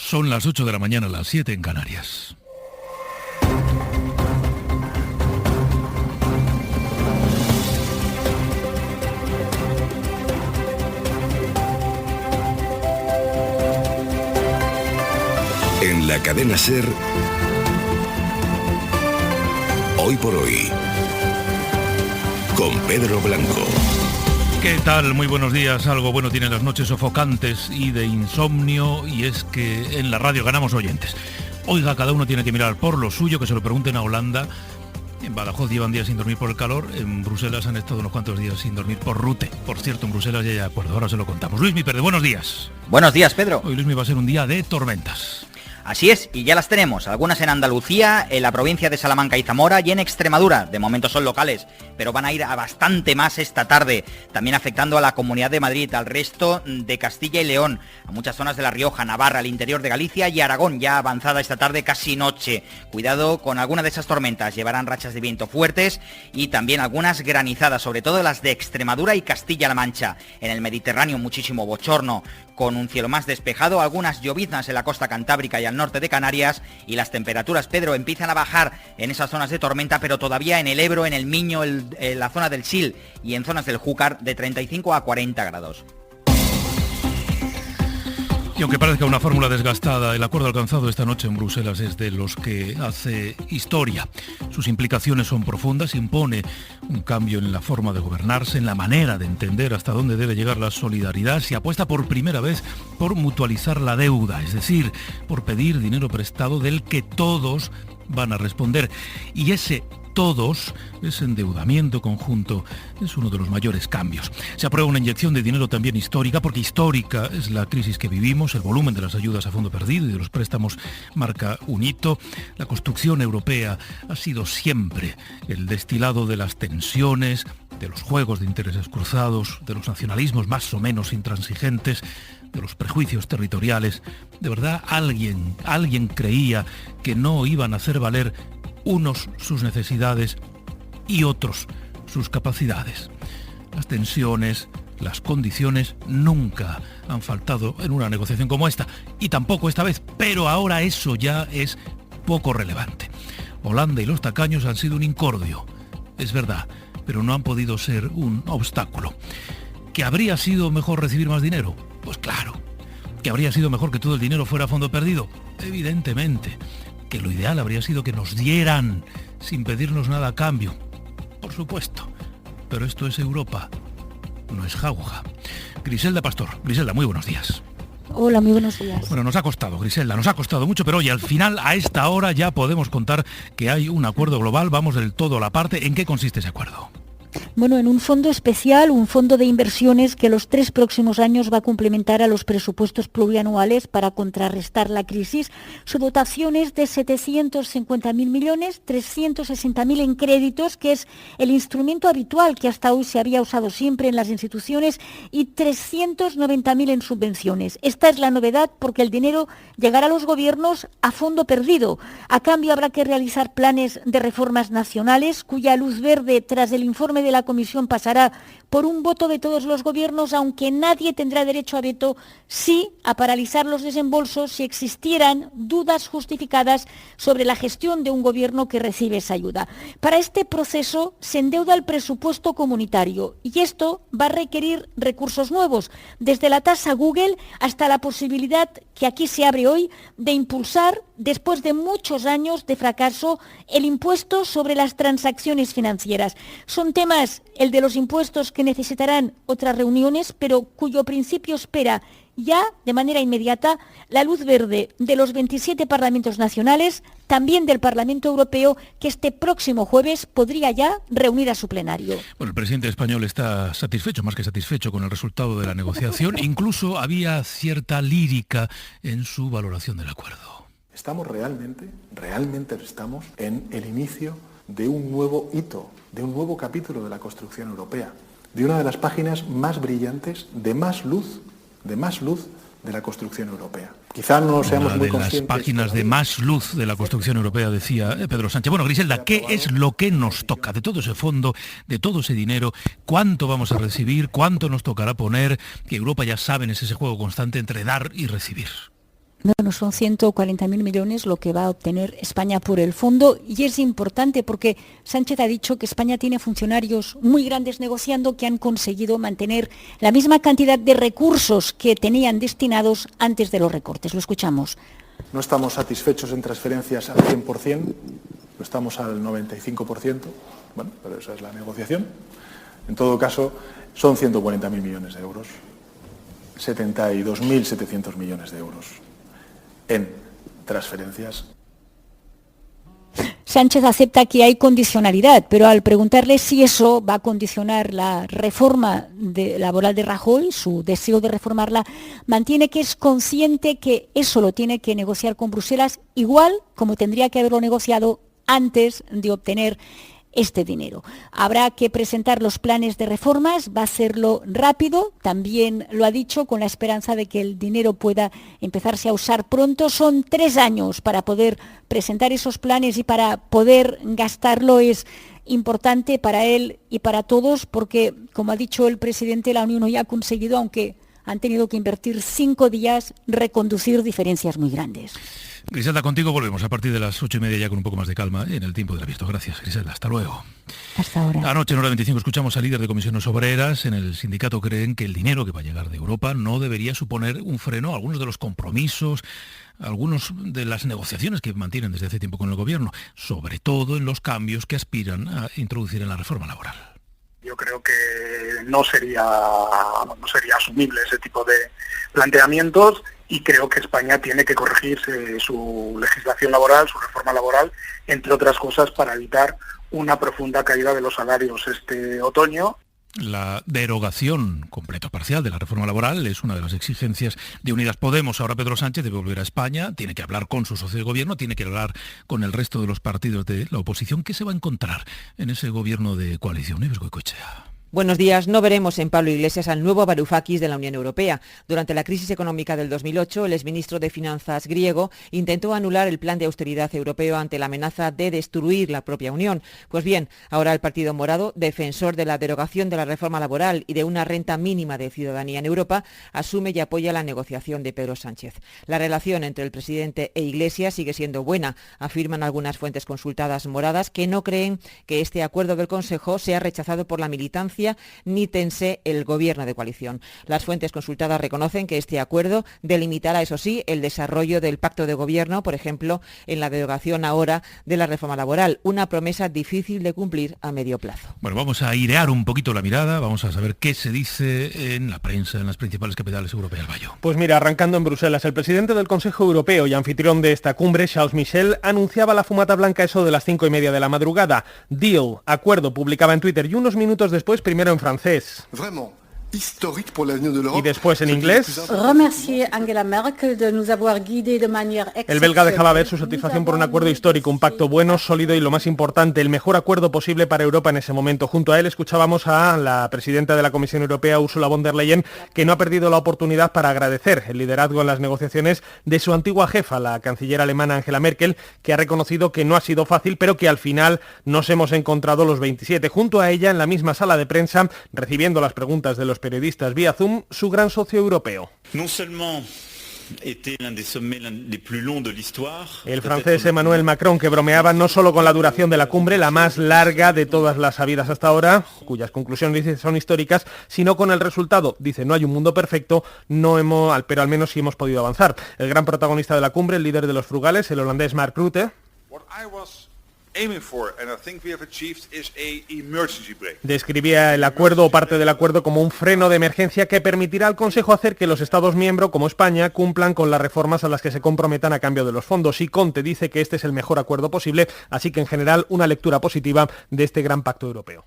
Son las 8 de la mañana, las 7 en Canarias. En la cadena SER, Hoy por Hoy, con Pedro Blanco. ¿Qué tal? Muy buenos días. Algo bueno tienen las noches sofocantes y de insomnio, y es que en la radio ganamos oyentes. Oiga, cada uno tiene que mirar por lo suyo, que se lo pregunten a Holanda. En Badajoz llevan días sin dormir por el calor, en Bruselas han estado unos cuantos días sin dormir por Rute. Por cierto, en Bruselas ya hay acuerdo, ahora se lo contamos. Luismi Pérez, buenos días. Buenos días, Pedro. Hoy, Luismi, va a ser un día de tormentas. Así es, y ya las tenemos, algunas en Andalucía, en la provincia de Salamanca y Zamora y en Extremadura. De momento son locales, pero van a ir a bastante más esta tarde, también afectando a la Comunidad de Madrid, al resto de Castilla y León, a muchas zonas de La Rioja, Navarra, al interior de Galicia y Aragón, ya avanzada esta tarde, casi noche. Cuidado con alguna de esas tormentas, llevarán rachas de viento fuertes y también algunas granizadas, sobre todo las de Extremadura y Castilla-La Mancha. En el Mediterráneo muchísimo bochorno, con un cielo más despejado, algunas lloviznas en la costa cantábrica y al norte de Canarias, y las temperaturas, Pedro, empiezan a bajar en esas zonas de tormenta, pero todavía en el Ebro, en el Miño, en la zona del Sil y en zonas del Júcar de 35 a 40 grados. Y aunque parezca una fórmula desgastada, el acuerdo alcanzado esta noche en Bruselas es de los que hace historia. Sus implicaciones son profundas, impone un cambio en la forma de gobernarse, en la manera de entender hasta dónde debe llegar la solidaridad. Se apuesta por primera vez por mutualizar la deuda, es decir, por pedir dinero prestado del que todos van a responder. Y ese todos, ese endeudamiento conjunto, es uno de los mayores cambios. Se aprueba una inyección de dinero también histórica, porque histórica es la crisis que vivimos. El volumen de las ayudas a fondo perdido y de los préstamos marca un hito. La construcción europea ha sido siempre el destilado de las tensiones, de los juegos de intereses cruzados, de los nacionalismos más o menos intransigentes, de los prejuicios territoriales. De verdad, alguien creía que no iban a hacer valer unos sus necesidades y otros sus capacidades. Las tensiones, las condiciones nunca han faltado en una negociación como esta, y tampoco esta vez, pero ahora eso ya es poco relevante. Holanda y los tacaños han sido un incordio, es verdad, pero no han podido ser un obstáculo. ¿Que habría sido mejor recibir más dinero? Pues claro. ¿Que habría sido mejor que todo el dinero fuera a fondo perdido? Evidentemente. Que lo ideal habría sido que nos dieran sin pedirnos nada a cambio. Por supuesto. Pero esto es Europa, no es jauja. Griselda Pastor. Griselda, muy buenos días. Hola, muy buenos días. Bueno, nos ha costado, Griselda, nos ha costado mucho, pero oye, al final, a esta hora ya podemos contar que hay un acuerdo global, vamos del todo a la parte. ¿En qué consiste ese acuerdo? Bueno, en un fondo especial, un fondo de inversiones que los 3 próximos años va a complementar a los presupuestos plurianuales para contrarrestar la crisis. Su dotación es de 750.000 millones, 360.000 en créditos, que es el instrumento habitual que hasta hoy se había usado siempre en las instituciones, y 390.000 en subvenciones. Esta es la novedad, porque el dinero llegará a los gobiernos a fondo perdido. A cambio habrá que realizar planes de reformas nacionales, cuya luz verde tras el informe de la Comisión pasará por un voto de todos los gobiernos, aunque nadie tendrá derecho a veto, sí a paralizar los desembolsos si existieran dudas justificadas sobre la gestión de un gobierno que recibe esa ayuda. Para este proceso se endeuda el presupuesto comunitario, y esto va a requerir recursos nuevos, desde la tasa Google hasta la posibilidad que aquí se abre hoy de impulsar, después de muchos años de fracaso, el impuesto sobre las transacciones financieras. Son temas, el de los impuestos, que necesitarán otras reuniones, pero cuyo principio espera ya de manera inmediata la luz verde de los 27 parlamentos nacionales, también del Parlamento Europeo, que este próximo jueves podría ya reunir a su plenario. Bueno, el presidente español está satisfecho, más que satisfecho, con el resultado de la negociación. Incluso había cierta lírica en su valoración del acuerdo. Estamos realmente estamos en el inicio de un nuevo hito, de un nuevo capítulo de la construcción europea, de una de las páginas más brillantes, de más luz de la construcción europea. Quizá no seamos muy conscientes. Una de las páginas de más luz de la construcción europea, decía Pedro Sánchez. Bueno, Griselda, ¿qué es lo que nos toca de todo ese fondo, de todo ese dinero? ¿Cuánto vamos a recibir? ¿Cuánto nos tocará poner? Que Europa, ya saben, es ese juego constante entre dar y recibir. Bueno, son 140.000 millones lo que va a obtener España por el fondo, y es importante porque Sánchez ha dicho que España tiene funcionarios muy grandes negociando que han conseguido mantener la misma cantidad de recursos que tenían destinados antes de los recortes. Lo escuchamos. No estamos satisfechos en transferencias al 100%, no estamos al 95%, bueno, pero esa es la negociación. En todo caso, son 140.000 millones de euros, 72.700 millones de euros en transferencias. Sánchez acepta que hay condicionalidad, pero al preguntarle si eso va a condicionar la reforma laboral de Rajoy, su deseo de reformarla, mantiene que es consciente que eso lo tiene que negociar con Bruselas, igual como tendría que haberlo negociado antes de obtener este dinero. Habrá que presentar los planes de reformas, va a hacerlo rápido, también lo ha dicho, con la esperanza de que el dinero pueda empezarse a usar pronto. Son 3 años para poder presentar esos planes y para poder gastarlo. Es importante para él y para todos porque, como ha dicho el presidente, la Unión hoy ha conseguido, aunque han tenido que invertir 5 días, reconducir diferencias muy grandes. Griselda, contigo volvemos a partir de las 8:30 ya con un poco más de calma en el tiempo del abierto. Gracias, Griselda. Hasta luego. Hasta ahora. Anoche en hora 25 escuchamos al líder de comisiones obreras. En el sindicato creen que el dinero que va a llegar de Europa no debería suponer un freno a algunos de los compromisos, algunas de las negociaciones que mantienen desde hace tiempo con el gobierno, sobre todo en los cambios que aspiran a introducir en la reforma laboral. Yo creo que no sería asumible ese tipo de planteamientos y creo que España tiene que corregir su legislación laboral, su reforma laboral, entre otras cosas, para evitar una profunda caída de los salarios este otoño. La derogación completa o parcial de la reforma laboral es una de las exigencias de Unidas Podemos. Ahora Pedro Sánchez debe volver a España, tiene que hablar con su socio de gobierno, tiene que hablar con el resto de los partidos de la oposición. ¿Qué se va a encontrar en ese gobierno de coalición? Nieves Goicoechea. Buenos días. No veremos en Pablo Iglesias al nuevo Varoufakis de la Unión Europea. Durante la crisis económica del 2008, el exministro de Finanzas griego intentó anular el plan de austeridad europeo ante la amenaza de destruir la propia Unión. Pues bien, ahora el Partido Morado, defensor de la derogación de la reforma laboral y de una renta mínima de ciudadanía en Europa, asume y apoya la negociación de Pedro Sánchez. La relación entre el presidente e Iglesias sigue siendo buena, afirman algunas fuentes consultadas moradas, que no creen que este acuerdo del Consejo sea rechazado por la militancia ni tense el gobierno de coalición. Las fuentes consultadas reconocen que este acuerdo delimitará, eso sí, el desarrollo del pacto de gobierno, por ejemplo, en la derogación ahora de la reforma laboral, una promesa difícil de cumplir a medio plazo. Bueno, vamos a airear un poquito la mirada, vamos a saber qué se dice en la prensa, en las principales capitales europeas. Bayo. Pues mira, arrancando en Bruselas, el presidente del Consejo Europeo y anfitrión de esta cumbre, Charles Michel, anunciaba la fumata blanca eso de las 5:30 de la madrugada. Deal, acuerdo, publicaba en Twitter, y unos minutos después, primero en francés y después en inglés. El belga dejaba ver su satisfacción por un acuerdo histórico, un pacto bueno, sólido y, lo más importante, el mejor acuerdo posible para Europa en ese momento. Junto a él escuchábamos a la presidenta de la Comisión Europea, Ursula von der Leyen, que no ha perdido la oportunidad para agradecer el liderazgo en las negociaciones de su antigua jefa, la canciller alemana Angela Merkel, que ha reconocido que no ha sido fácil, pero que al final nos hemos encontrado los 27. Junto a ella, en la misma sala de prensa, recibiendo las preguntas de los periodistas vía Zoom, su gran socio europeo. El francés Emmanuel Macron, que bromeaba no solo con la duración de la cumbre, la más larga de todas las habidas hasta ahora, cuyas conclusiones dice son históricas, sino con el resultado. Dice, no hay un mundo perfecto, pero al menos sí hemos podido avanzar. El gran protagonista de la cumbre, el líder de los frugales, el holandés Mark Rutte, describía el acuerdo o parte del acuerdo como un freno de emergencia que permitirá al Consejo hacer que los Estados miembros, como España, cumplan con las reformas a las que se comprometan a cambio de los fondos. Y Conte dice que este es el mejor acuerdo posible, así que en general una lectura positiva de este gran pacto europeo.